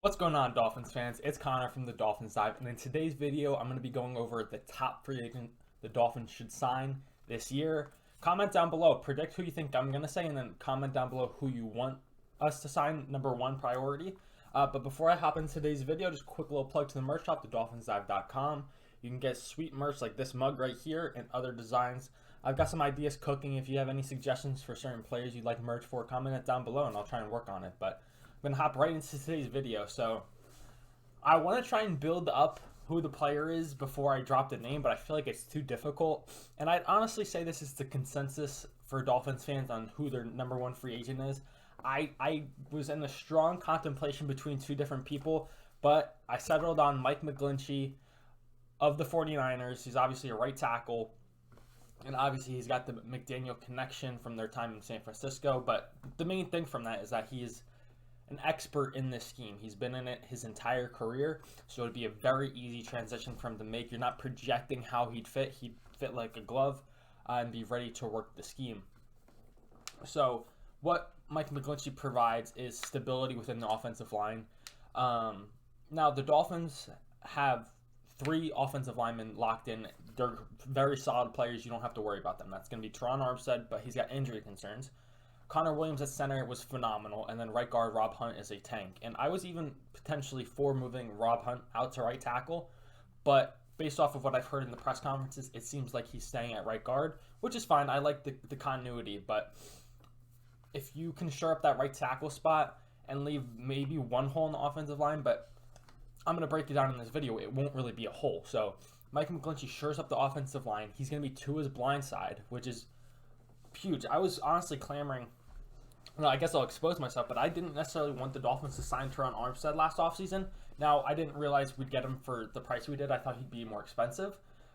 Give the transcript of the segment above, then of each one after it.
What's going on, Dolphins fans? It's Connor from the Dolphins Dive, and in today's video, I'm going to be going over the top free agent the Dolphins should sign this year. Comment down below, predict who you think I'm going to say, and then comment down below who you want us to sign, number one priority. But before I hop into today's video, just a quick little plug to the merch shop, thedolphinsdive.com. You can get sweet merch like this mug right here and other designs. I've got some ideas cooking. If you have any suggestions for certain players you'd like merch for, comment it down below, and I'll try and work on it. But I'm going to hop right into today's video. So I want to try and build up who the player is before I drop the name, but I feel like it's too difficult. And I'd honestly say this is the consensus for Dolphins fans on who their number one free agent is. I was in a strong contemplation between two different people, but I settled on Mike McGlinchey of the 49ers. He's obviously a right tackle, and obviously he's got the McDaniel connection from their time in San Francisco. But the main thing from that is that he's an expert in this scheme. He's been in it his entire career, so it'd be a very easy transition for him to make. You're not projecting how he'd fit. He'd fit like a glove and be ready to work the scheme. So what Mike McGlinchey provides is stability within the offensive line. Now, the Dolphins have three offensive linemen locked in. They're very solid players. You don't have to worry about them. That's going to be Armstead, but he's got injury concerns. Connor Williams at center was phenomenal, and then right guard Rob Hunt is a tank. And I was even potentially for moving Rob Hunt out to right tackle, but based off of what I've heard in the press conferences, it seems like he's staying at right guard, which is fine. I like the continuity, but if you can shore up that right tackle spot and leave maybe one hole in the offensive line, but I'm going to break it down in this video, it won't really be a hole. So Mike McGlinchey shores up the offensive line. He's going to be to his blind side, which is huge. I was honestly clamoring. I guess I'll expose myself, but I didn't necessarily want the Dolphins to sign Armstead last offseason. Now, I didn't realize we'd get him for the price we did. I thought he'd be more expensive.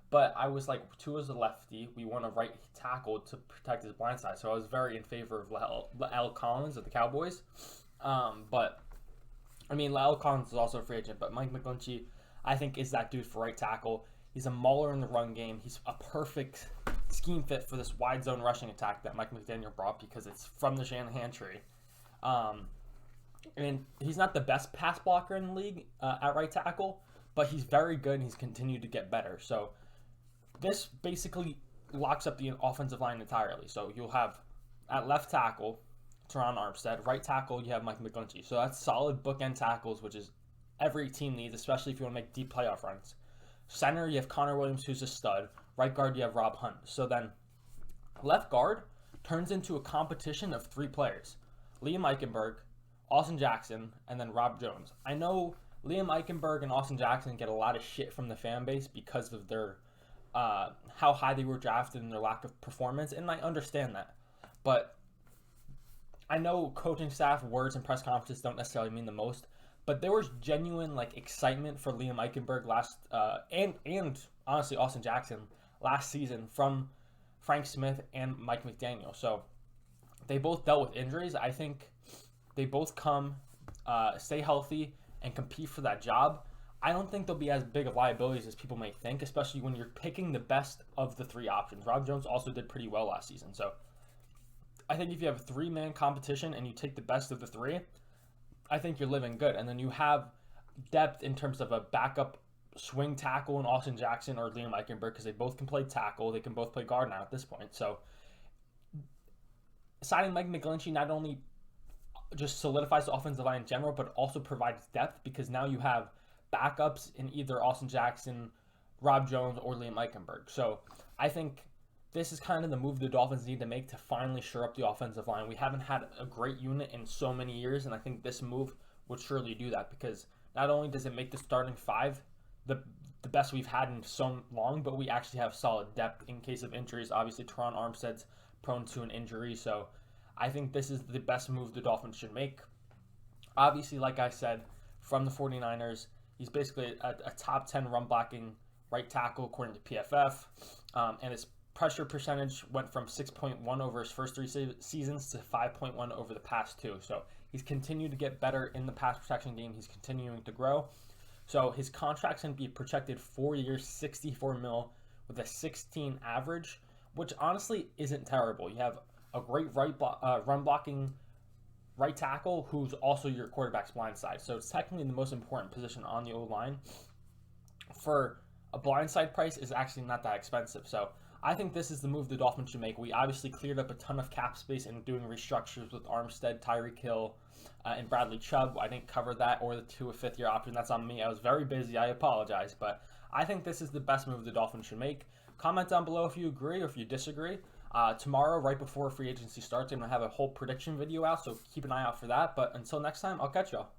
But I was like, Tua's a lefty. We want a right tackle to protect his blind side. So I was very in favor of La'el Collins of the Cowboys. But, I mean, La'el Collins is also a free agent. But Mike McGlinchey, I think, is that dude for right tackle. He's a mauler in the run game. He's a perfect scheme fit for this wide zone rushing attack that Mike McDaniel brought because it's from the Shanahan tree. And he's not the best pass blocker in the league at right tackle, but he's very good and he's continued to get better. So this basically locks up the offensive line entirely. So you'll have at left tackle, Teron Armstead. Right tackle, you have Mike McGlinchey. So that's solid bookend tackles, which is every team needs, especially if you want to make deep playoff runs. Center, you have Connor Williams, who's a stud. Right guard, you have Rob Hunt. So then left guard turns into a competition of three players. Liam Eichenberg, Austin Jackson, and then Rob Jones. I know Liam Eichenberg and Austin Jackson get a lot of shit from the fan base because of their how high they were drafted and their lack of performance, and I understand that. But I know coaching staff words and press conferences don't necessarily mean the most, but there was genuine excitement for Liam Eichenberg last and honestly Austin Jackson last season from Frank Smith and Mike McDaniel. So they both dealt with injuries. I think they both stay healthy, and compete for that job. I don't think they'll be as big of liabilities as people may think, especially when you're picking the best of the three options. Rob Jones also did pretty well last season. So I think if you have a three-man competition and you take the best of the three, I think you're living good. And then you have depth in terms of a backup swing tackle in Austin Jackson or Liam Eichenberg because they both can play tackle. They can both play guard now at this point. So signing Mike McGlinchey not only just solidifies the offensive line in general, but also provides depth because now you have backups in either Austin Jackson, Rob Jones, or Liam Eichenberg. So I think this is kind of the move the Dolphins need to make to finally shore up the offensive line. We haven't had a great unit in so many years, and I think this move would surely do that because not only does it make the starting five the best we've had in so long, but we actually have solid depth in case of injuries. Obviously, Teron Armstead's prone to an injury, so I think this is the best move the Dolphins should make. Obviously, like I said, from the 49ers, he's basically a top 10 run blocking right tackle according to PFF, and his pressure percentage went from 6.1 over his first three seasons to 5.1 over the past two. So he's continued to get better in the pass protection game. He's continuing to grow. So his contract's going to be projected 4 years, $64 million with a 16 average, which honestly isn't terrible. You have a great run blocking right tackle, who's also your quarterback's blind side. So it's technically the most important position on the O-line. For a blindside price is actually not that expensive. So I think this is the move the Dolphins should make. We obviously cleared up a ton of cap space in doing restructures with Armstead, Tyreek Hill, and Bradley Chubb. I didn't cover that or the 2 of 5th year option. That's on me. I was very busy. I apologize. But I think this is the best move the Dolphins should make. Comment down below if you agree or if you disagree. Tomorrow, right before free agency starts, I'm going to have a whole prediction video out, so keep an eye out for that. But until next time, I'll catch y'all.